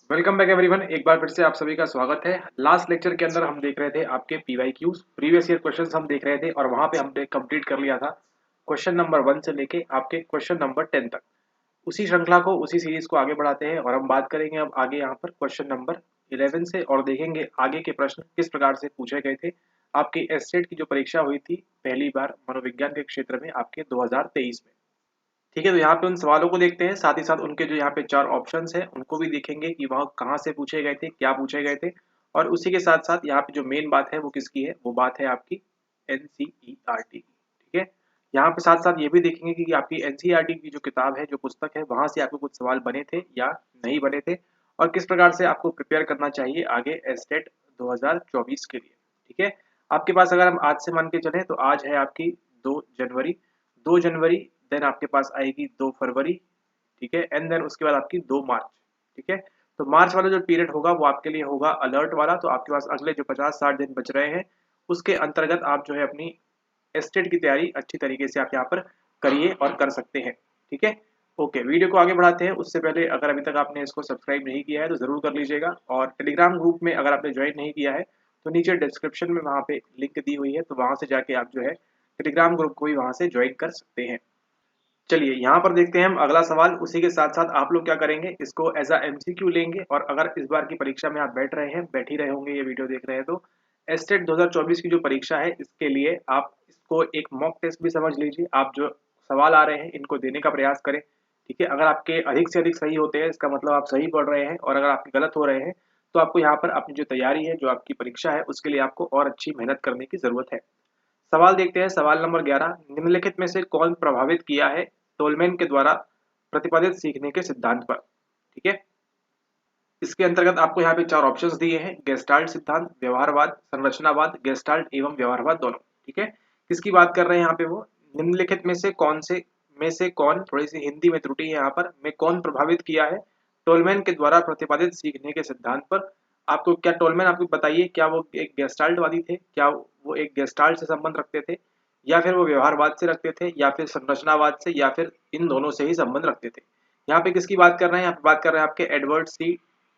Welcome back everyone. एक बार फिर से आप सभी का स्वागत है। लास्ट लेक्चर के अंदर हम देख रहे थे आपके पीवाईक्यूज प्रीवियस ईयर क्वेश्चंस हम देख रहे थे और वहां पे हमने कंप्लीट कर लिया था क्वेश्चन नंबर 1 से लेके आपके क्वेश्चन नंबर 10 तक। उसी श्रृंखला को उसी सीरीज को आगे बढ़ाते हैं और हम बात करेंगे अब आगे यहाँ पर क्वेश्चन नंबर 11 से और देखेंगे आगे के प्रश्न किस प्रकार से पूछे गए थे। आपकी एस्टेट की जो परीक्षा हुई थी पहली बार मनोविज्ञान के क्षेत्र में आपके 2023 में। ठीक है, तो यहाँ पे उन सवालों को देखते हैं, साथ ही साथ उनके जो यहाँ पे 4 ऑप्शंस हैं उनको भी देखेंगे कि वह कहाँ से पूछे गए थे, क्या पूछे गए थे। और उसी के साथ साथ यहाँ पे जो मेन बात है वो किसकी है, वो बात है आपकी एनसीईआरटी की। ठीक है, यहाँ पे साथ साथ ये भी देखेंगे कि आपकी एनसीईआरटी की जो किताब है, जो पुस्तक है, वहां से आपको कुछ सवाल बने थे या नहीं बने थे और किस प्रकार से आपको प्रिपेयर करना चाहिए आगे एस्टेट 2024 के लिए। ठीक है, आपके पास अगर हम आज से मान के चलें तो आज है आपकी 2 जनवरी। 2 जनवरी देन आपके पास आएगी 2 फरवरी। ठीक है, एंड देन उसके बाद आपकी 2 मार्च। ठीक है, तो मार्च वाला जो पीरियड होगा वो आपके लिए होगा अलर्ट वाला। तो आपके पास अगले जो 50-60 दिन बच रहे हैं उसके अंतर्गत आप जो है अपनी एस्टेट की तैयारी अच्छी तरीके से आप यहाँ पर करिए और कर सकते हैं। ठीक है, ओके, वीडियो को आगे बढ़ाते हैं। उससे पहले अगर अभी तक आपने इसको सब्सक्राइब नहीं किया है तो जरूर कर लीजिएगा और टेलीग्राम ग्रुप में अगर आपने ज्वाइन नहीं किया है तो नीचे डिस्क्रिप्शन में वहाँ पे लिंक दी हुई है, तो वहाँ से जाके आप जो है टेलीग्राम ग्रुप को भी वहाँ से ज्वाइन कर सकते हैं। चलिए यहाँ पर देखते हैं हम अगला सवाल। उसी के साथ साथ आप लोग क्या करेंगे, इसको एज अ एमसीक्यू लेंगे और अगर इस बार की परीक्षा में आप बैठ रहे हैं, बैठ ही रहे होंगे, ये वीडियो देख रहे हैं, तो एस्टेट 2024 की जो परीक्षा है इसके लिए आप इसको एक मॉक टेस्ट भी समझ लीजिए। आप जो सवाल आ रहे हैं इनको देने का प्रयास करें। ठीक है, अगर आपके अधिक से अधिक सही होते हैं इसका मतलब आप सही पढ़ रहे हैं, और अगर आपके गलत हो रहे हैं तो आपको यहाँ पर अपनी जो तैयारी है, जो आपकी परीक्षा है, उसके लिए आपको और अच्छी मेहनत करने की जरूरत है। सवाल देखते हैं, सवाल नंबर 11, निम्नलिखित में से कौन प्रभावित किया है टोलमैन के द्वारा प्रतिपादित सीखने के सिद्धांत पर। ठीक है, इसके अंतर्गत आपको यहाँ पे 4 ऑप्शंस दिए हैं, गेस्टाल्ट सिद्धांत, व्यवहारवाद, संरचनावाद, गेस्टाल्ट एवं व्यवहारवाद दोनों। ठीक है, किसकी बात कर रहे हैं यहाँ पे, वो निम्नलिखित में से कौन, थोड़ी सी हिंदी में त्रुटि है यहाँ पर, में कौन प्रभावित किया है टोलमैन के द्वारा प्रतिपादित सीखने के सिद्धांत पर। आपको क्या टोलमैन, आपको बताइए, क्या वो एक गेस्टाल्टवादी थे, क्या वो एक गेस्टाल्ट से संबंध रखते थे, या फिर वो व्यवहारवाद से रखते थे, या फिर संरचनावाद से, या फिर इन दोनों से ही संबंध रखते थे। यहाँ पे किसकी बात कर रहे हैं, यहाँ पे बात कर रहे हैं आपके एडवर्ड सी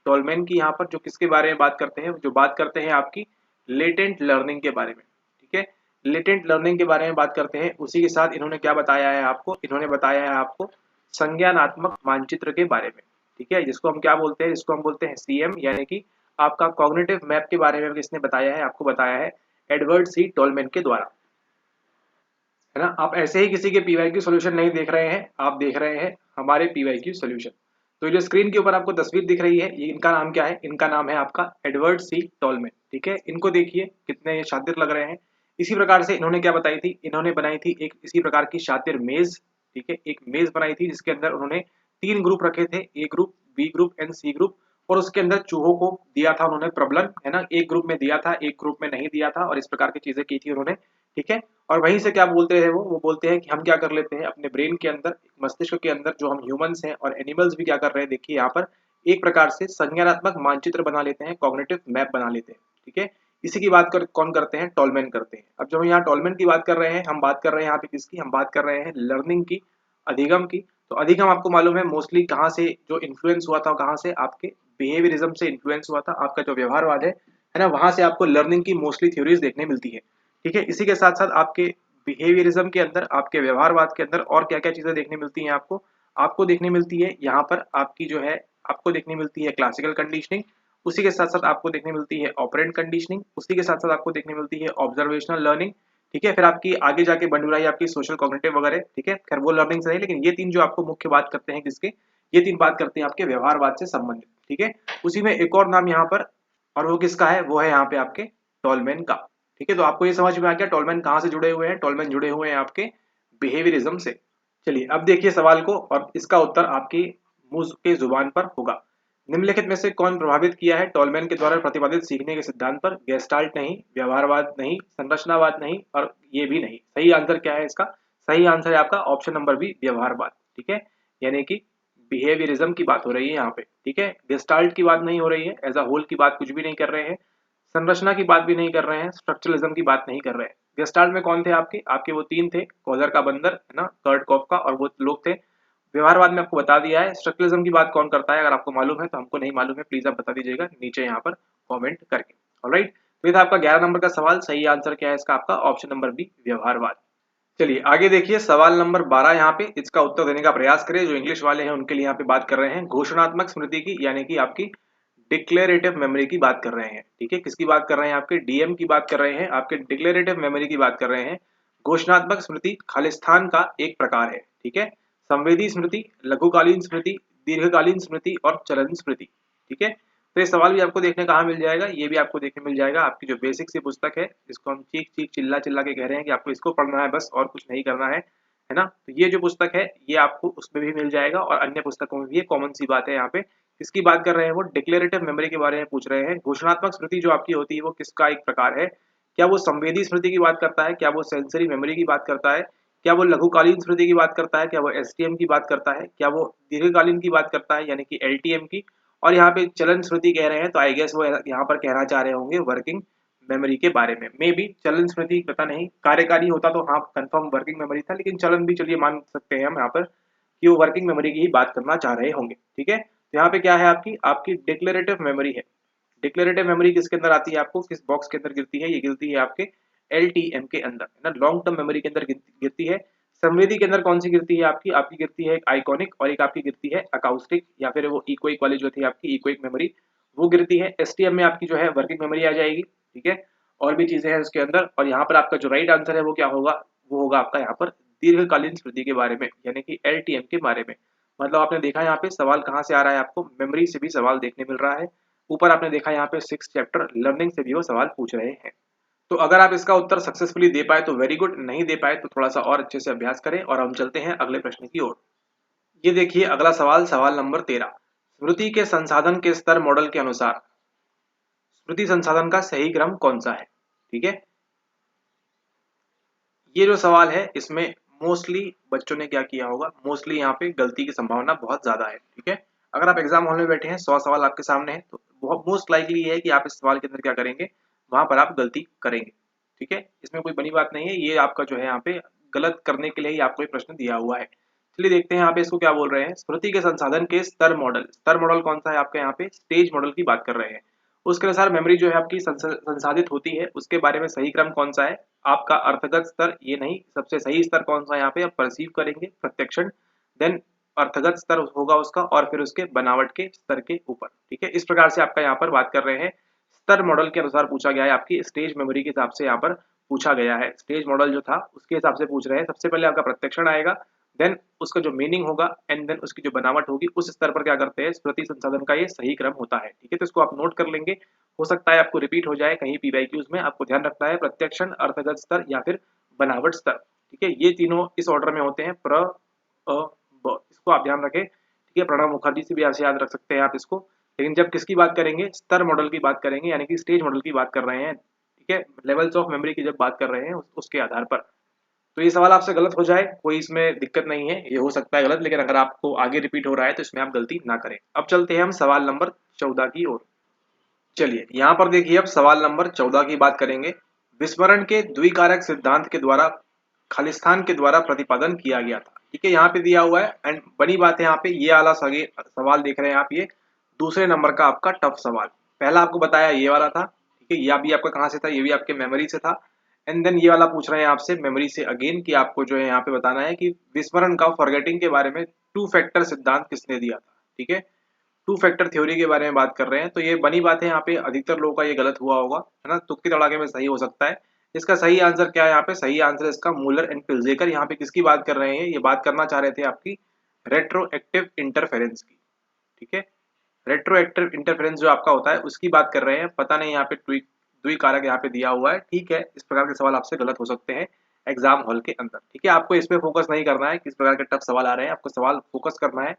टोलमैन की, यहाँ पर जो किसके बारे में बात करते हैं, जो बात करते हैं आपकी लेटेंट लर्निंग के बारे में। ठीक है, लेटेंट लर्निंग के बारे में बात करते हैं। उसी के साथ इन्होंने क्या बताया है आपको, इन्होंने बताया है आपको संज्ञानात्मक मानचित्र के बारे में। ठीक है, जिसको हम क्या बोलते हैं, जिसको हम बोलते हैं सीएम, यानी कि आपका कॉग्निटिव मैप के बारे में किसने बताया है, आपको बताया है एडवर्ड सी टोलमैन के द्वारा, है ना। आप ऐसे ही किसी के पीवाईक्यू सॉल्यूशन नहीं देख रहे हैं, आप देख रहे हैं हमारे पीवाईक्यू सॉल्यूशन। तो जो स्क्रीन के ऊपर आपको तस्वीर दिख रही है, ये इनका नाम क्या है, इनका नाम है आपका एडवर्ड सी टोलमैन। ठीक है, इनको देखिए कितने ये शातिर लग रहे हैं। इसी प्रकार से इन्होंने क्या बताई थी, इन्होंने बनाई थी एक इसी प्रकार की शातिर मेज। ठीक है, एक मेज बनाई थी जिसके अंदर उन्होंने 3 ग्रुप रखे थे, A group, B group and C group, और उसके अंदर चूहों को दिया था उन्होंने प्रबलन, है ना, एक ग्रुप में दिया था, एक ग्रुप में नहीं दिया था, और इस प्रकार की चीजें की थी उन्होंने। ठीक है, और वहीं से क्या बोलते हैं वो बोलते हैं कि हम क्या कर लेते हैं अपने ब्रेन के अंदर, मस्तिष्क के अंदर, जो हम ह्यूमंस हैं और एनिमल्स भी क्या कर रहे हैं, देखिए यहाँ पर एक प्रकार से संज्ञानात्मक मानचित्र बना लेते हैं, कॉग्निटिव मैप बना लेते हैं। ठीक है, इसी की बात कौन करते हैं, टोलमैन करते हैं। अब जब हम यहाँ टोलमैन की बात कर रहे हैं, हम बात कर रहे हैं यहाँ पे किसकी, हम बात कर रहे हैं लर्निंग की, अधिगम की। तो अधिगम आपको मालूम है मोस्टली कहाँ से जो इन्फ्लुएंस हुआ था, कहाँ से, आपके बिहेवियरिज्म से इन्फ्लुएंस हुआ था। आपका जो व्यवहारवाद है ना, वहां से आपको लर्निंग की मोस्टली थ्योरीज देखने मिलती है। ठीक है, इसी के साथ साथ आपके बिहेवियरिज्म के अंदर, आपके व्यवहारवाद के अंदर और क्या क्या चीजें देखने मिलती हैं आपको, आपको देखने मिलती है यहाँ पर आपकी जो है, आपको देखने मिलती है क्लासिकल कंडीशनिंग। उसी के साथ साथ आपको देखने मिलती है ऑपरेंट कंडीशनिंग। उसी के साथ साथ आपको देखने मिलती है ऑब्जर्वेशनल लर्निंग। ठीक है, फिर आपकी आगे जाके बन रही आपकी सोशल कॉग्निटिव वगैरह। ठीक है, खैर वो लर्निंग से नहीं, लेकिन ये 3 जो आपको मुख्य बात करते हैं किसके, ये 3 बात करते हैं आपके व्यवहारवाद से संबंधित। ठीक है, उसी में एक और नाम यहाँ पर, और वो किसका है, वो है यहाँ पे आपके टोलमैन का। ठीक है, तो आपको ये समझ में आ गया टोलमैन कहाँ से जुड़े हुए हैं, टोलमैन जुड़े हुए हैं आपके बिहेवियरिज्म से। चलिए अब देखिए सवाल को, और इसका उत्तर आपकी मुंह के जुबान पर होगा। निम्नलिखित में से कौन प्रभावित किया है टोलमैन के द्वारा प्रतिपादित सीखने के सिद्धांत पर, गेस्टाल्ट नहीं, व्यवहारवाद नहीं, संरचनावाद नहीं, और ये भी नहीं। सही आंसर क्या है इसका, सही आंसर है आपका ऑप्शन नंबर बी, व्यवहारवाद। ठीक है, यानी कि बिहेवियरिज्म की बात हो रही है यहाँ पे। ठीक है, गेस्टाल्ट की बात नहीं हो रही है, एज अ होल की बात कुछ भी नहीं कर रहे हैं, संरचना की बात भी नहीं कर रहे हैं, स्ट्रक्चरलिज्म की बात नहीं कर रहे हैं। गेस्टाल्ट में कौन थे आपके, आपके वो 3 थे, कॉलर का बंदर, है ना, कर्ट कॉफ का, और वो लोग थे व्यवहारवाद में आपको बता दिया है। स्ट्रक्चरलिज्म की बात कौन करता है, अगर आपको मालूम है तो, हमको नहीं मालूम है प्लीज आप बता दीजिएगा नीचे यहाँ पर कमेंट करके। ऑलराइट, तो ये था आपका 11 नंबर का सवाल। सही आंसर क्या है इसका, आपका ऑप्शन नंबर बी, व्यवहारवाद। चलिए आगे देखिए सवाल नंबर 12 यहाँ पे, इसका उत्तर देने का प्रयास करें। जो इंग्लिश वाले हैं उनके लिए यहाँ पे बात कर रहे हैं घोषणात्मक स्मृति की, यानी कि आपकी डिक्लेरेटिव मेमोरी की बात कर रहे हैं। ठीक है, किसकी बात कर रहे हैं, आपके डीएम की बात कर रहे हैं, आपके डिक्लेरेटिव मेमोरी की बात कर रहे हैं। घोषणात्मक स्मृति खालिस्तान का एक प्रकार है। ठीक है, संवेदी स्मृति, लघुकालीन स्मृति, दीर्घकालीन स्मृति और चलन स्मृति। ठीक है, तो ये सवाल भी आपको देखने कहाँ मिल जाएगा, ये भी आपको देखने मिल जाएगा आपकी जो बेसिक सी पुस्तक है, जिसको हम चीख चीख चिल्ला चिल्ला के कह रहे हैं कि आपको इसको पढ़ना है बस और कुछ नहीं करना है ना। तो ये जो पुस्तक है ये आपको उसमें भी मिल जाएगा और अन्य पुस्तकों में भी, ये कॉमन सी बात है। यहाँ पे किसकी बात कर रहे हैं, वो डिक्लेरेटिव मेमोरी के बारे में पूछ रहे हैं। घोषणात्मक स्मृति जो आपकी होती है वो किसका एक प्रकार है, क्या वो संवेदी स्मृति की बात करता है, क्या वो सेंसरी मेमोरी की बात करता है, क्या वो लघुकालीन स्मृति की बात करता है, क्या वो एसटीएम की बात करता है, क्या वो दीर्घकालीन की बात करता है यानी कि एलटीएम की। और यहाँ पे चलन स्मृति कह रहे हैं तो आई गेस वो यहाँ पर कहना चाह रहे होंगे वर्किंग मेमोरी के बारे में। मे बी चलन स्मृति पता नहीं, कार्यकारी होता तो हाँ कंफर्म वर्किंग मेमोरी था, लेकिन चलन भी चलिए मान सकते हैं हम यहाँ पर कि वो वर्किंग मेमोरी की ही बात करना चाह रहे होंगे। ठीक है, तो यहाँ पे क्या है आपकी आपकी डिक्लेरेटिव मेमोरी है। डिक्लेरेटिव मेमोरी किसके अंदर आती है, आपको किस बॉक्स के अंदर गिरती है, ये गिरती है आपके एलटीएम के अंदर, है ना, लॉन्ग टर्म मेमोरी के अंदर गिरती है। संवेदी के अंदर कौन सी गिरती है आपकी, आपकी गिरती है एक आइकॉनिक और एक आपकी गिरती है अकाउस्टिक, या फिर वो इकोइक वाली जो थी आपकी इकोइक मेमोरी वो गिरती है। एसटीएम में आपकी जो है वर्किंग मेमोरी आ जाएगी। ठीक है, और भी चीजें हैं उसके अंदर। और यहाँ पर आपका जो राइट आंसर है वो क्या होगा, वो होगा आपका यहाँ पर दीर्घकालीन स्मृति के बारे में, यानी कि एलटीएम के बारे में। मतलब आपने देखा यहाँ पे सवाल कहाँ से आ रहा है, आपको मेमोरी से भी सवाल देखने मिल रहा है। ऊपर आपने देखा यहाँ पे 6 चैप्टर लर्निंग से भी वो सवाल पूछ रहे हैं। तो अगर आप इसका उत्तर सक्सेसफुली दे पाए तो वेरी गुड, नहीं दे पाए तो थोड़ा सा और अच्छे से अभ्यास करें। और हम चलते हैं अगले प्रश्न की ओर। ये देखिए अगला सवाल, सवाल नंबर 13, स्मृति के संसाधन के स्तर मॉडल के अनुसार स्मृति संसाधन का सही क्रम कौन सा है। ठीक है, ये जो सवाल है इसमें मोस्टली बच्चों ने क्या किया होगा, मोस्टली यहाँ पे गलती की संभावना बहुत ज्यादा है। ठीक है, अगर आप एग्जाम हॉल में बैठे हैं 100 सवाल आपके सामने है तो बहुत मोस्ट लाइकली है कि आप इस सवाल के अंदर क्या करेंगे, वहां पर आप गलती करेंगे। ठीक है, इसमें कोई बड़ी बात नहीं है, ये आपका जो है यहाँ पे गलत करने के लिए ही आपको एक प्रश्न दिया हुआ है। चलिए देखते हैं यहाँ पे इसको क्या बोल रहे हैं। स्मृति के संसाधन के स्तर मॉडल, स्तर मॉडल कौन सा है आपके यहाँ पे, स्टेज मॉडल की बात कर रहे हैं। उसके अनुसार मेमोरी जो है आपकी संसाधित होती है, उसके बारे में सही क्रम कौन सा है आपका, अर्थगत स्तर ये नहीं, सबसे सही स्तर कौन सा यहाँ पे आप परसीव करेंगे, प्रत्यक्षण, देन अर्थगत स्तर होगा उसका, और फिर उसके बनावट के स्तर के ऊपर। ठीक है, इस प्रकार से आपका यहाँ पर बात कर रहे हैं। स्तर मॉडल के अनुसार पूछा गया है, आपकी स्टेज मेमोरी के हिसाब से यहाँ पर पूछा गया है। स्टेज मॉडल जो था उसके हिसाब से पूछ रहे हैं। सबसे पहले आपका प्रत्यक्षण आएगा, देन उसका जो मीनिंग होगा एंड देन उसकी जो बनावट होगी, उस स्तर पर क्या करते हैं स्मृति संसाधन का ये सही क्रम होता है। ठीक है, तो इसको आप नोट कर लेंगे, हो सकता है आपको रिपीट हो जाए कहीं पीवाईक्यूज में, आपको ध्यान रखना है प्रत्यक्षण, अर्थगत स्तर या फिर बनावट स्तर। ठीक है, ये तीनों इस ऑर्डर में होते हैं, प्र अ ब, इसको आप ध्यान रखें। ठीक है, प्रणव मुखर्जी से भी ऐसे याद रख सकते हैं आप इसको। लेकिन जब किसकी बात करेंगे, स्तर मॉडल की बात करेंगे, यानी कि स्टेज मॉडल की बात कर रहे हैं। ठीक है, लेवल्स ऑफ मेमोरी की जब बात कर रहे हैं उसके आधार पर। तो ये सवाल आपसे गलत हो जाए कोई इसमें दिक्कत नहीं है, ये हो सकता है गलत, लेकिन अगर आपको आगे रिपीट हो रहा है तो इसमें आप गलती ना करें। अब चलते हैं हम सवाल नंबर 14 की ओर। चलिए यहाँ पर देखिए अब सवाल नंबर 14 की बात करेंगे। विस्मरण के द्विकारक सिद्धांत के द्वारा खालिस्तान के द्वारा प्रतिपादन किया गया था। ठीक है, यहाँ पे दिया हुआ है एंड बड़ी बात है यहाँ पे, ये वाला सवाल देख रहे हैं आप, ये दूसरे नंबर का आपका टफ सवाल। पहला आपको बताया ये वाला था। ठीक है, ये भी आपका कहाँ से था, ये भी आपके मेमोरी से था। एंड देन ये वाला पूछ रहे हैं आपसे मेमोरी से अगेन, कि आपको जो है यहाँ पे बताना है कि विस्मरण का फॉरगेटिंग के बारे में टू फैक्टर सिद्धांत किसने दिया था। ठीक है, टू फैक्टर थ्योरी के बारे में बात कर रहे हैं। तो ये बनी बात है, यहाँ पे अधिकतर लोगों का ये गलत हुआ होगा, है ना, तुक्के तड़ाके में सही हो सकता है। इसका सही आंसर क्या है, यहाँ पे सही आंसर इसका मूलर एंड पिल्जेकर। यहाँ पे किसकी बात कर रहे हैं, ये बात करना चाह रहे थे आपकी रेट्रोएक्टिव इंटरफेरेंस की। ठीक है, रेट्रोएक्टिव इंटरफेरेंस जो आपका होता है उसकी बात कर रहे हैं। पता नहीं यहाँ पे द्विकारक यहाँ पे दिया हुआ है। ठीक है, इस प्रकार के सवाल आपसे गलत हो सकते हैं एग्जाम हॉल के अंदर। ठीक है, आपको इस पे फोकस नहीं करना है किस प्रकार के टफ सवाल आ रहे हैं, आपको सवाल फोकस करना है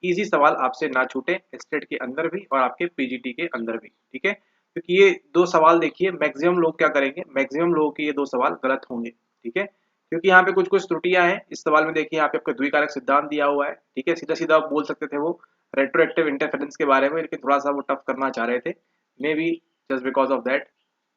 इजी सवाल आपसे ना छूटे, स्टेट के अंदर भी और आपके पीजीटी के अंदर भी। ठीक है, क्योंकि ये दो सवाल देखिए मैक्सिमम लोग क्या करेंगे, मैक्सिमम लोगों के ये दो सवाल गलत होंगे। ठीक है, क्योंकि यहाँ पे कुछ कुछ त्रुटियां हैं इस सवाल में। देखिए यहाँ पे आपका द्विकारक सिद्धांत दिया हुआ है। ठीक है, सीधा सीधा आप बोल सकते थे वो रेट्रोएक्टिव इंटरफेरेंस के बारे में, लेकिन थोड़ा सा वो टफ करना चाह रहे थे, may be just because of that.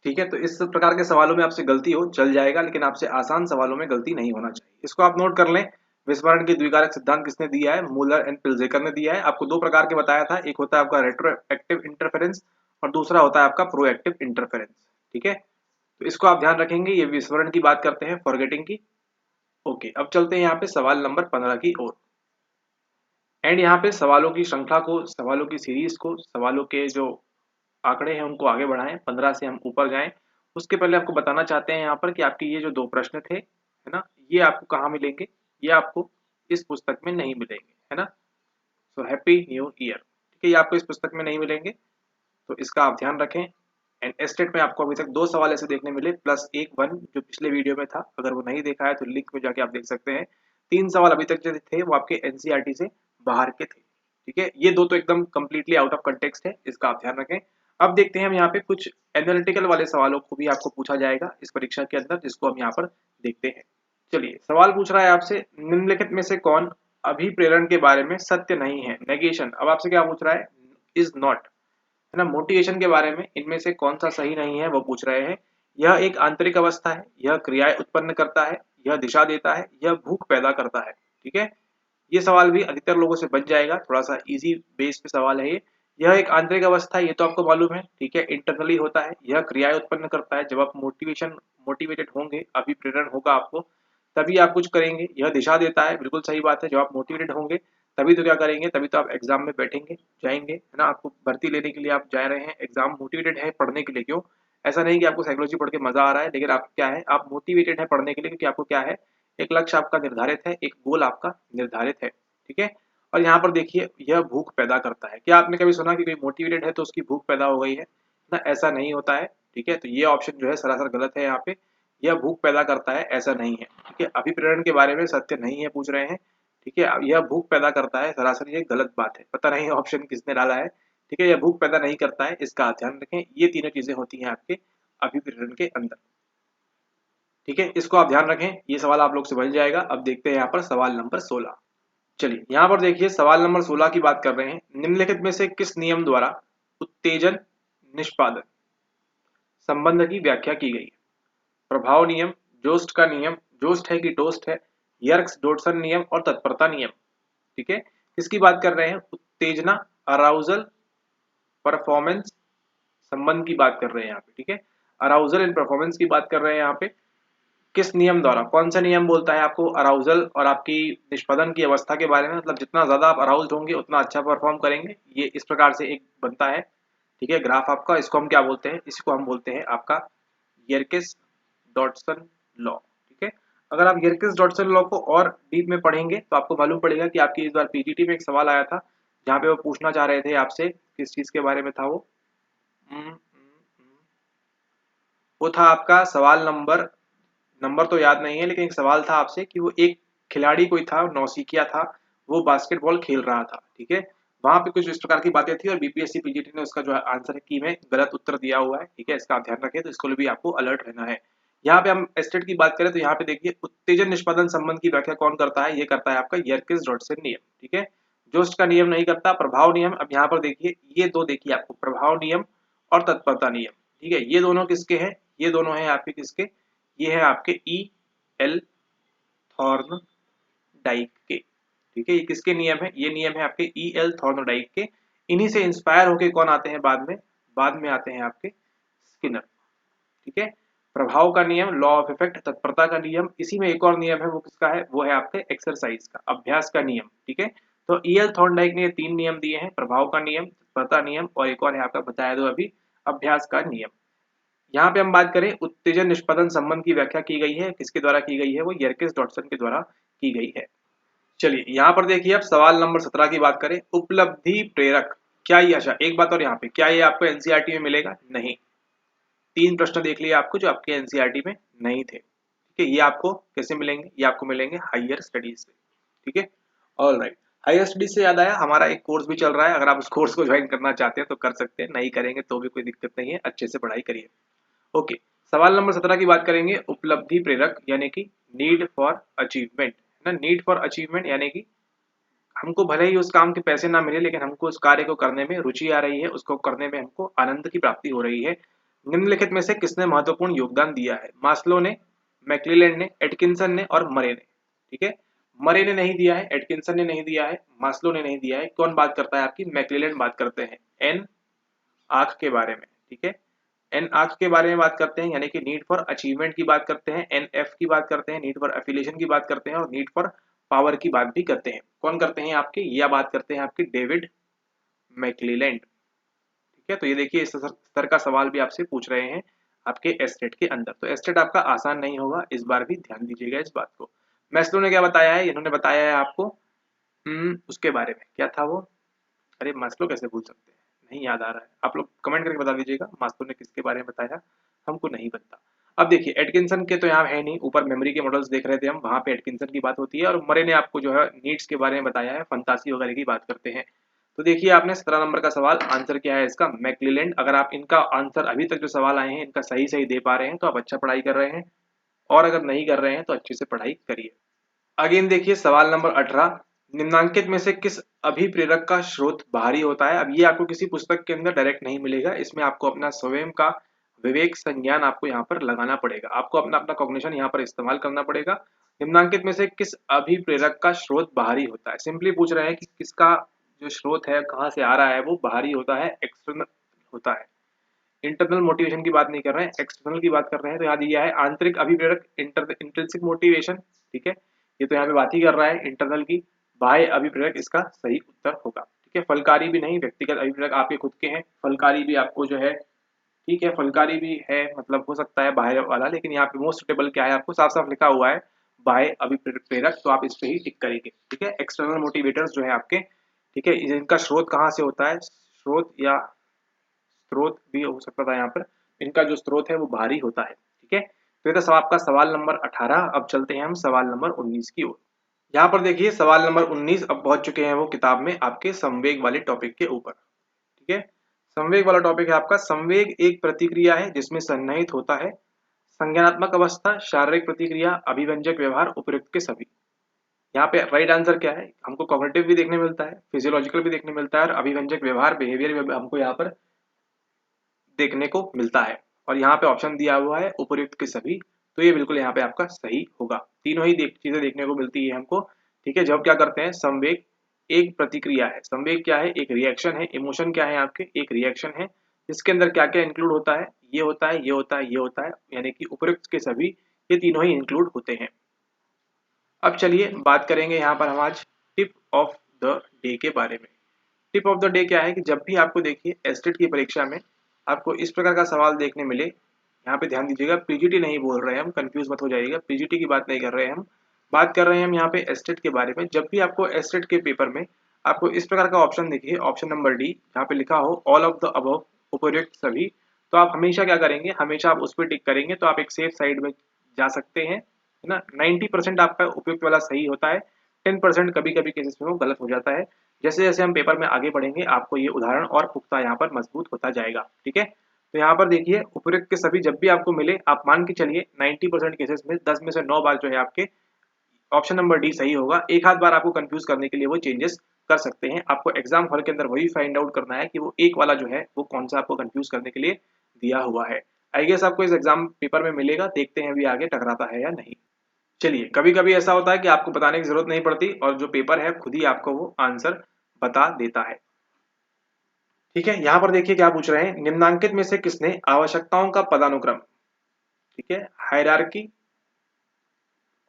ठीक है, तो इस प्रकार के सवालों में आपसे गलती हो चल जाएगा, लेकिन आपसे आसान सवालों में गलती नहीं होना चाहिए, इसको आप नोट कर लें। विस्मरण की द्विकारक सिद्धांत किसने दिया है? मूलर एंड पिल्जेकर ने दिया है। आपको दो प्रकार के बताया था, एक होता है आपका रेट्रोएक्टिव इंटरफेरेंस और दूसरा होता है आपका प्रोएक्टिव इंटरफेरेंस। ठीक है, तो इसको आप ध्यान रखेंगे। ये विस्मरण की बात करते हैं, फॉरगेटिंग की। ओके, अब चलते हैं यहाँ पे सवाल नंबर 15 की ओर। एंड यहाँ पे सवालों की श्रृंखला को, सवालों की सीरीज को, सवालों के जो आंकड़े हैं उनको आगे बढ़ाएं, 15 से हम ऊपर जाएं। उसके पहले आपको बताना चाहते हैं यहाँ पर कि आपके ये जो दो प्रश्न थे, है ना, ये आपको कहाँ मिलेंगे? ये आपको इस पुस्तक में नहीं मिलेंगे, है ना। So happy new year. ठीक है, ये आपको इस पुस्तक में नहीं मिलेंगे, तो इसका आप ध्यान रखें। एंड एस्टेट में आपको अभी तक दो सवाल ऐसे देखने मिले, प्लस एक वन जो पिछले वीडियो में था। अगर वो नहीं देखा है तो लिंक में जाके आप देख सकते हैं। तीन सवाल अभी तक जो थे वो आपके एनसीईआरटी से बाहर के थे। ठीक है, ये दो तो एकदम कंप्लीटली आउट ऑफ कंटेक्स्ट है, इसका आप ध्यान रखें। अब देखते हैं हम यहाँ पे कुछ एनालिटिकल वाले सवालों को भी आपको पूछा जाएगा इस परीक्षा के अंदर, जिसको हम यहाँ पर देखते हैं। चलिए, सवाल पूछ रहा है आपसे, निम्नलिखित में से कौन अभिप्रेरण के बारे में सत्य नहीं है? नेगेशन। अब आपसे क्या पूछ रहा है? इज नॉट, है ना। मोटिवेशन के बारे में इनमें से कौन सा सही नहीं है वो पूछ रहे हैं। यह एक आंतरिक अवस्था है, यह क्रियाएं उत्पन्न करता है, यह दिशा देता है, यह भूख पैदा करता है। ठीक है, ये सवाल भी अधिकतर लोगों से बच जाएगा, थोड़ा सा इजी बेस पे सवाल है ये। यह एक आंतरिक अवस्था है, ये तो आपको मालूम है। ठीक है, इंटरनली होता है। यह क्रियाएं उत्पन्न करता है, जब आप मोटिवेटेड होंगे, अभिप्रेरण होगा आपको, तभी आप कुछ करेंगे। यह दिशा देता है, बिल्कुल सही बात है। जब आप मोटिवेटेड होंगे तभी तो क्या करेंगे, तभी तो आप एग्जाम में बैठेंगे, जाएंगे, है ना। आपको भर्ती लेने के लिए आप जा रहे हैं एग्जाम, मोटिवेटेड है पढ़ने के लिए। क्यों? ऐसा नहीं कि आपको साइकोलॉजी पढ़ के मजा आ रहा है, लेकिन आप क्या है, आप मोटिवेटेड है पढ़ने के लिए, क्योंकि आपको क्या है, एक लक्ष्य आपका निर्धारित है, एक गोल आपका निर्धारित है। ठीक है, और यहाँ पर देखिए, यह भूख पैदा करता है। क्या आपने कभी सुना कि कोई मोटिवेटेड है तो उसकी भूख पैदा हो गई है? ना, ऐसा नहीं होता है। ठीक है, तो ये ऑप्शन जो है सरासर गलत है यहाँ पे। यह भूख पैदा करता है, ऐसा नहीं है। ठीक है, अभिप्रेरण के बारे में सत्य नहीं है पूछ रहे हैं। ठीक है, यह भूख पैदा करता है, सरासर ये गलत बात है। पता नहीं ऑप्शन किसने डाला है। ठीक है, यह भूख पैदा नहीं करता है, इसका ध्यान रखें। ये तीनों चीजें होती हैं आपके अभिप्रेरण के अंदर। ठीक है, इसको आप ध्यान रखें, ये सवाल आप लोग से बन जाएगा। अब देखते हैं यहाँ पर सवाल नंबर 16। चलिए, यहाँ पर देखिए सवाल नंबर 16 की बात कर रहे हैं। निम्नलिखित में से किस नियम द्वारा उत्तेजन निष्पादन संबंध की व्याख्या की गई है? प्रभाव नियम, जोस्ट का नियम, जोस्ट है कि टोस्ट है, यर्क्स डोडसन नियम और तत्परता नियम। ठीक है, किसकी बात कर रहे हैं? उत्तेजना, अराउजल, परफॉर्मेंस संबंध की बात कर रहे हैं यहाँ पे। ठीक है, अराउजल एंड परफॉर्मेंस की बात कर रहे हैं यहाँ पे। किस नियम द्वारा? कौन सा नियम बोलता है आपको अराउजल और आपकी निष्पादन की अवस्था के बारे में? मतलब जितना ज्यादा आप अराउज्ड होंगे उतना अच्छा परफॉर्म करेंगे। ये इस प्रकार से एक बनता है। ठीक है, ग्राफ आपका, इसको हम क्या बोलते हैं? इसको हम बोलते हैं आपका यर्किस डॉटसन लॉ। ठीक है, अगर आप यर्किस डॉटसन लॉ को और डीप में पढ़ेंगे तो आपको मालूम पड़ेगा कि आपकी इस बार पीजीटी में एक सवाल आया था, जहाँ पे वो पूछना चाह रहे थे आपसे, किस चीज के बारे में था वो? वो था आपका सवाल नंबर तो याद नहीं है, लेकिन एक सवाल था आपसे कि वो एक खिलाड़ी कोई था, नौसिखिया था, वो बास्केटबॉल खेल रहा था। ठीक है, वहां पे कुछ इस प्रकार की बातें थी और बीपीएससी पीजीटी ने उसका जो आंसर की में गलत उत्तर दिया हुआ है। ठीक है, इसका आप ध्यान रखें, तो इसको भी आपको अलर्ट रहना है। यहाँ पे हम एस्टेट की बात करें तो यहाँ पे देखिए, उत्तेजन निष्पादन संबंध की व्याख्या कौन करता है? ये करता है आपका यर्किस डॉटसन नियम। ठीक है, जोस्ट का नियम नहीं करता, प्रभाव नियम। अब यहाँ पर देखिए, ये दो देखिए आपको, प्रभाव नियम और तत्परता नियम। ठीक है, ये दोनों किसके हैं? ये दोनों हैं आपके किसके? ये है आपके ई एल थॉर्न डाइक के। ठीक है, ये किसके नियम है? ये नियम है आपके ई एल थॉर्न डाइक के। इन्हीं से इंस्पायर होके कौन आते हैं बाद में? बाद में आते हैं आपके स्किनर। ठीक है, प्रभाव का नियम, लॉ ऑफ इफेक्ट, तत्परता का नियम। इसी में एक और नियम है, वो किसका है? वो है आपके एक्सरसाइज का, अभ्यास का नियम। ठीक है, तो ई एल थॉर्नडाइक ने ये तीन नियम दिए हैं, प्रभाव का नियम, तत्परता नियम और एक और है आपका, बताया दो अभी, अभ्यास का नियम। यहाँ पे हम बात करें, उत्तेजन निष्पादन संबंध की व्याख्या की गई है, किसके द्वारा की गई है? वो यर्किस डॉटसन के द्वारा की गई है। चलिए, यहाँ पर देखिए, अब सवाल नंबर 17 की बात करें, उपलब्धि प्रेरक क्या ये? अच्छा, एक बात और, यहाँ पे क्या ये आपको एनसीईआरटी में मिलेगा? नहीं। तीन प्रश्न देख लिए आपको जो आपके एनसीईआरटी में नहीं थे। ठीक है, ये आपको कैसे मिलेंगे? ये आपको मिलेंगे हायर स्टडीज से। ठीक है, ऑल राइट। हायर स्टडीज से याद आया, हमारा एक कोर्स भी चल रहा है, अगर आप उस कोर्स को ज्वाइन करना चाहते हैं तो कर सकते हैं, नहीं करेंगे तो भी कोई दिक्कत नहीं है, अच्छे से पढ़ाई करिए। ओके, सवाल नंबर 17 की बात करेंगे, उपलब्धि प्रेरक यानी कि नीड फॉर अचीवमेंट, है ना। नीड फॉर अचीवमेंट यानी कि हमको भले ही उस काम के पैसे ना मिले, लेकिन हमको उस कार्य को करने में रुचि आ रही है, उसको करने में हमको आनंद की प्राप्ति हो रही है। निम्नलिखित में से किसने महत्वपूर्ण योगदान दिया है? मास्लो ने, मैक्लेलैंड ने, एटकिंसन ने और मरे ने। ठीक है, मरे ने नहीं दिया है, एटकिंसन ने नहीं दिया है, मास्लो ने नहीं दिया है। कौन बात करता है? आपकी मैक्लेलैंड बात करते हैं एन आर्क के बारे में। ठीक है, एन आर्क के बारे में बात करते हैं, यानी कि नीड फॉर अचीवमेंट की बात करते हैं, एन एफ की बात करते हैं, नीड फॉर एफिलिएशन की बात करते हैं और नीड फॉर पावर की बात भी करते हैं। कौन करते हैं आपके? यह बात करते हैं आपके डेविड मैक्लेलैंड। ठीक है, तो ये देखिए इस स्तर का सवाल भी आपसे पूछ रहे हैं आपके एस्टेट के अंदर, तो एस्टेट आपका आसान नहीं होगा, इस बार भी ध्यान दीजिएगा इस बात को। मैस्लो ने क्या बताया है? इन्होंने बताया है आपको उसके बारे में, क्या था वो? अरे मास्लो कैसे भूल सकते हैं, नहीं याद आ रहा है, आप लोग कमेंट करके बता दीजिएगा मास्लो ने किसके बारे में बताया, हमको नहीं पता। अब देखिए एटकिंसन के तो यहाँ है नहीं, ऊपर मेमोरी के मॉडल्स देख रहे थे हम, वहां पे एटकिंसन की बात होती है और मरे ने आपको जो है नीड्स के बारे में बताया है, फंतासी वगैरह की बात करते हैं। तो देखिए आपने 17 नंबर का सवाल, आंसर क्या है इसका? मैक्लेलैंड। अगर आप इनका आंसर अभी तक जो सवाल आए हैं इनका सही सही दे पा रहे हैं तो आप अच्छा पढ़ाई कर रहे हैं, और अगर नहीं कर रहे हैं तो अच्छे से पढ़ाई करिए। अगेन देखिए सवाल नंबर 18, निम्नांकित में से किस अभिप्रेरक का स्रोत बाहरी होता है? अब ये आपको किसी पुस्तक के अंदर डायरेक्ट नहीं मिलेगा, इसमें आपको अपना स्वयं का विवेक संज्ञान आपको यहाँ पर लगाना पड़ेगा, आपको अपना अपना कॉग्निशन यहाँ पर इस्तेमाल करना पड़ेगा। निम्नांकित में से किस अभिप्रेरक का स्रोत बाहरी होता है? सिंपली पूछ रहे हैं कि किसका जो स्रोत है कहाँ से आ रहा है, वो बाहरी होता है, एक्सटर्नल होता है। इंटरनल मोटिवेशन की बात नहीं कर रहे हैं, एक्सटर्नल की बात कर रहे हैं। तो यहाँ दिया है आंतरिक अभिप्रेरक, इंट्रिंसिक मोटिवेशन। ठीक है, ये तो यहाँ पे बात ही कर रहा है इंटरनल की। बाह्य अभिप्रेरक इसका सही उत्तर होगा। ठीक है, फलकारी भी नहीं, व्यक्तिगत अभिप्रेरक आपके खुद के हैं, फलकारी भी आपको जो है, ठीक है फलकारी भी है, मतलब हो सकता है बाह्य वाला, लेकिन यहाँ पे मोस्ट सुटेबल क्या है आपको साफ साफ लिखा हुआ है बाह्य अभिप्रेरक, तो आप इस पे ही टिक करेंगे। ठीक है, एक्सटर्नल मोटिवेटर्स जो है आपके, ठीक है, इनका स्रोत कहाँ से होता है? स्रोत या स्रोत भी हो सकता था यहाँ पर, इनका जो स्रोत है वो बाहरी होता है। ठीक है, तो ये था आपका सवाल नंबर 18। अब चलते हैं हम सवाल नंबर 19 की ओर। यहाँ पर देखिए सवाल नंबर 19 अब पहुंच चुके हैं वो किताब में आपके संवेग वाले टॉपिक के ऊपर। ठीक है, संवेग वाला टॉपिक है आपका, संवेग एक प्रतिक्रिया है जिसमें सन्निहित होता है संज्ञानात्मक अवस्था, शारीरिक प्रतिक्रिया, अभिव्यंजक व्यवहार, उपयुक्त के सभी। यहाँ पे राइट आंसर क्या है? हमको कॉग्निटिव भी देखने मिलता है, फिजियोलॉजिकल भी देखने मिलता है और अभिव्यंजक व्यवहार बिहेवियर भी हमको यहाँ पर देखने को मिलता है। और यहाँ पे ऑप्शन दिया हुआ है उपयुक्त के सभी, तो ये बिल्कुल यहाँ पे आपका सही होगा। तीनों ही चीजें देखने को मिलती है हमको। ठीक है, जब क्या करते हैं, संवेग एक प्रतिक्रिया है, संवेग क्या है? एक रिएक्शन है। इमोशन क्या है आपके? एक रिएक्शन है, जिसके अंदर क्या क्या इंक्लूड होता है? ये होता है, ये होता है, ये होता है, यानी कि उपयुक्त के सभी ये तीनों ही इंक्लूड होते हैं। अब चलिए बात करेंगे यहाँ पर हम आज टिप ऑफ द डे के बारे में। टिप ऑफ द डे क्या है कि जब भी आपको देखिए एस्टेट की परीक्षा में आपको इस प्रकार का सवाल देखने मिले, यहाँ पे ध्यान दीजिएगा, पीजीटी नहीं बोल रहे हैं हम, कंफ्यूज मत हो जाइएगा, पीजीटी की बात नहीं कर रहे हैं हम, बात कर रहे हैं हम यहाँ पे एस्टेट के बारे में। जब भी आपको एस्टेट के पेपर में आपको इस प्रकार का ऑप्शन देखिए, ऑप्शन नंबर डी, यहाँ पे लिखा हो ऑल ऑफ द अबव, उपयुक्त सभी, तो आप हमेशा क्या करेंगे? हमेशा आप उस पर टिक करेंगे, तो आप एक सेफ साइड में जा सकते हैं, है ना। 90% आपका उपयुक्त वाला सही होता है, 10% कभी कभी केसेस में वो गलत हो जाता है। जैसे जैसे हम पेपर में आगे बढ़ेंगे आपको ये उदाहरण और पुख्ता यहाँ पर मजबूत होता जाएगा। ठीक है, तो यहाँ पर देखिए उपयुक्त के सभी जब भी आपको मिले, आप मान के चलिए 90% केसेस में 10 में से 9 बार जो है आपके ऑप्शन नंबर डी सही होगा। एक आध बार आपको कंफ्यूज करने के लिए वो चेंजेस कर सकते हैं। आपको एग्जाम हॉल के अंदर वही फाइंड आउट करना है कि वो एक वाला जो है वो कौन सा आपको कंफ्यूज करने के लिए दिया हुआ है। आई गेस आपको इस एग्जाम पेपर में मिलेगा, देखते हैं अभी आगे टकराता है या नहीं। चलिए, कभी कभी ऐसा होता है कि आपको बताने की जरूरत नहीं पड़ती और जो पेपर है खुद ही आपको वो आंसर बता देता है। ठीक है, यहां पर देखिए क्या पूछ रहे हैं, निम्नांकित में से किसने आवश्यकताओं का पदानुक्रम, ठीक है, हायरार्की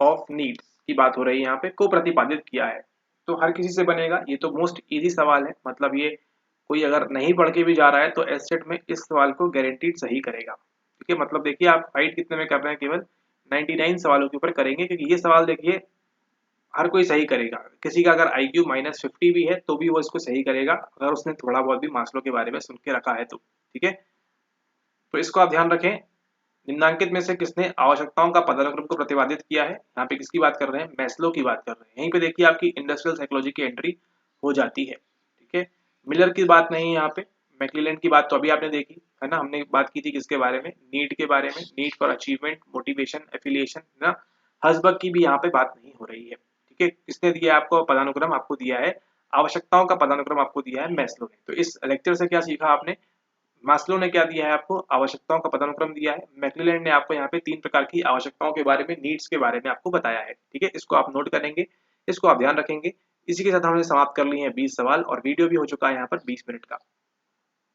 ऑफ नीड्स की बात हो रही है यहाँ पे, को प्रतिपादित किया है? तो हर किसी से बनेगा, ये तो मोस्ट इजी सवाल है, मतलब ये कोई अगर नहीं पढ़ के भी जा रहा है तो एस्टेट में इस सवाल को गारंटीड सही करेगा। ठीक है, मतलब देखिए आप फाइट कितने में कर रहे हैं, केवल 99 सवालों के ऊपर करेंगे, क्योंकि ये सवाल देखिए हर कोई सही करेगा। किसी का अगर IQ -50 भी है तो भी वो इसको सही करेगा, अगर उसने थोड़ा बहुत भी मास्लो के बारे में सुन के रखा है तो। ठीक है, तो इसको आप ध्यान रखें। निम्नांकित में से किसने आवश्यकताओं का पदानुक्रम को प्रतिपादित किया है? यहाँ पे किसकी बात कर रहे हैं? मैस्लो की बात कर रहे हैं। यहीं पे देखिए आपकी इंडस्ट्रियल साइकोलॉजी की एंट्री हो जाती है। ठीक है, मिलर की बात नहीं है यहाँ पे, मैक्लेलैंड की बात तो अभी आपने देखी है ना, हमने बात की थी किसके बारे में? नीड के बारे में, need for achievement, motivation, affiliation, है ना। हसबर्ग की भी यहाँ पे बात नहीं हो रही है। ठीक है, किसने दिया है आपको पदानुक्रम? आपको दिया है आवश्यकताओं का पदानुक्रम, आपको दिया है मैस्लो ने। तो इस लेक्चर से क्या सीखा आपने? मास्लो ने क्या दिया है आपको? आवश्यकताओं का पदानुक्रम दिया है। मैक्लेलैंड ने आपको यहाँ पे 3 प्रकार की आवश्यकताओं के बारे में, नीड्स के बारे में आपको बताया है। ठीक है, इसको आप नोट करेंगे। इसको आप ध्यान रखेंगे। इसी के साथ हमने समाप्त कर लिए हैं 20 सवाल और वीडियो भी हो चुका है यहाँ पर 20 मिनट का।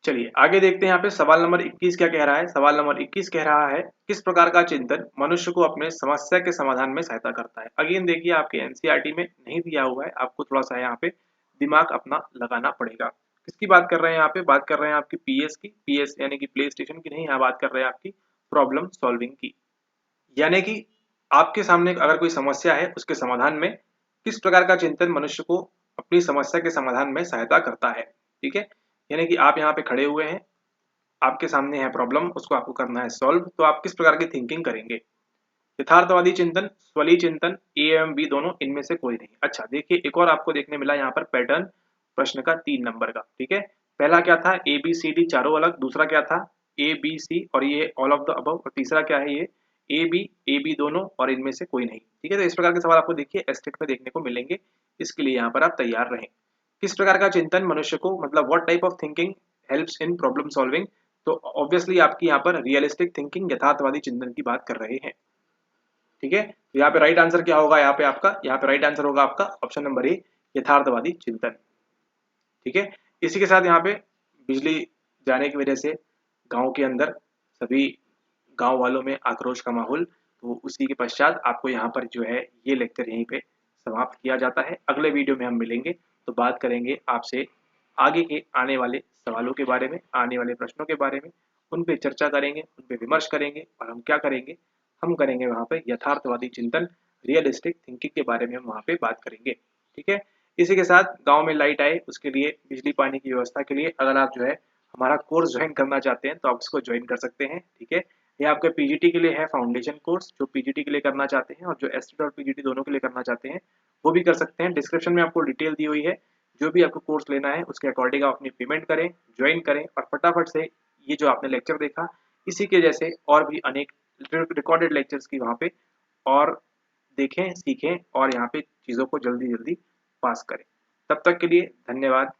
चलिए आगे देखते हैं यहाँ पे सवाल नंबर 21 क्या कह रहा है। सवाल नंबर 21 कह रहा है किस प्रकार का चिंतन मनुष्य को अपने समस्या के समाधान में सहायता करता है। अगेन देखिए आपके एनसीईआरटी में नहीं दिया हुआ है, आपको थोड़ा सा यहाँ पे दिमाग अपना लगाना पड़ेगा। किसकी बात कर रहे हैं यहाँ पे, बात कर रहे हैं आपकी पीएस की, पीएस यानी कि प्ले स्टेशन की नहीं, यहाँ बात कर रहे हैं आपकी प्रॉब्लम सॉल्विंग की। यानी कि आपके सामने अगर कोई समस्या है उसके समाधान में किस प्रकार का चिंतन मनुष्य को अपनी समस्या के समाधान में सहायता करता है। ठीक है, यानी कि आप यहाँ पे खड़े हुए हैं, आपके सामने है प्रॉब्लम, उसको आपको करना है सॉल्व, तो आप किस प्रकार की थिंकिंग करेंगे। यथार्थवादी चिंतन, स्वलीय चिंतन, ए एवं बी दोनों, इनमें से कोई नहीं। अच्छा देखिए एक और आपको देखने मिला यहाँ पर पैटर्न प्रश्न का 3 नंबर का। ठीक है, पहला क्या था ए बी सी डी चारों अलग, दूसरा क्या था ए बी सी और ये ऑल ऑफ द अबव, और तीसरा क्या है ये ए बी दोनों और इनमें से कोई नहीं। ठीक है, तो इस प्रकार के सवाल आपको देखिए एस्टेट में देखने को मिलेंगे, इसके लिए यहाँ पर आप तैयार रहें। किस प्रकार का चिंतन मनुष्य को, मतलब what type of thinking helps in problem solving, तो ऑब्वियसली आपकी यहाँ पर रियलिस्टिक थिंकिंग यथार्थवादी चिंतन की बात कर रहे हैं। ठीक है, तो यहाँ पे राइट आंसर क्या होगा, यहाँ पे आपका, यहाँ पे राइट आंसर होगा आपका ऑप्शन नंबर ए यथार्थवादी चिंतन। ठीक है, इसी के साथ यहाँ पे बिजली जाने की वजह से गांव के अंदर सभी गांव वालों में आक्रोश का माहौल, तो उसी के पश्चात आपको यहाँ पर जो है ये लेक्चर यहीं पे समाप्त किया जाता है। अगले वीडियो में हम मिलेंगे तो बात करेंगे आपसे आगे के आने वाले सवालों के बारे में, आने वाले प्रश्नों के बारे में, उन पे चर्चा करेंगे, उन पे विमर्श करेंगे और हम क्या करेंगे, हम करेंगे वहाँ पे यथार्थवादी चिंतन, रियलिस्टिक थिंकिंग के बारे में हम वहाँ पे बात करेंगे। ठीक है, इसी के साथ गांव में लाइट आए उसके लिए, बिजली पानी की व्यवस्था के लिए अगर आप जो है हमारा कोर्स ज्वाइन करना चाहते हैं तो आप इसको ज्वाइन कर सकते हैं। ठीक है, ये आपके पीजीटी के लिए है फाउंडेशन कोर्स, जो पीजीटी के लिए करना चाहते हैं और जो एसटेट और पीजीटी दोनों के लिए करना चाहते हैं वो भी कर सकते हैं। डिस्क्रिप्शन में आपको डिटेल दी हुई है, जो भी आपको कोर्स लेना है उसके अकॉर्डिंग आप अपनी पेमेंट करें, ज्वाइन करें और फटाफट से ये जो आपने लेक्चर देखा इसी के जैसे और भी अनेक रिकॉर्डेड लेक्चर्स की वहाँ पे और देखें, सीखें और यहाँ पे चीज़ों को जल्दी जल्दी पास करें। तब तक के लिए धन्यवाद।